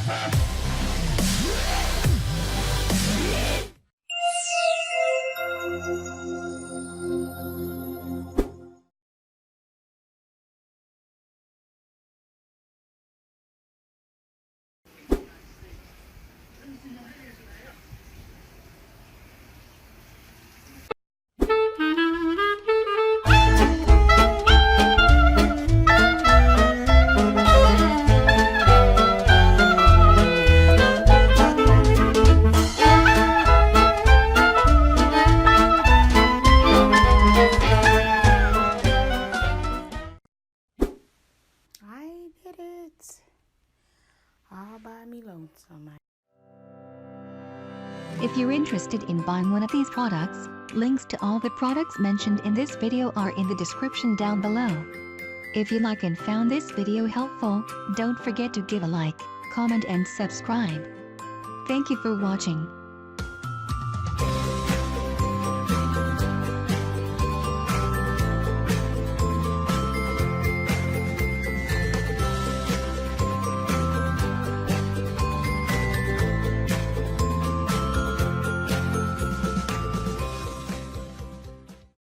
I did it all by me lonesome. If you're interested in buying one of these products, links to all the products mentioned in this video are in the description down below. If you like and found this video helpful, don't forget to give a like, comment and subscribe. Thank you for watching.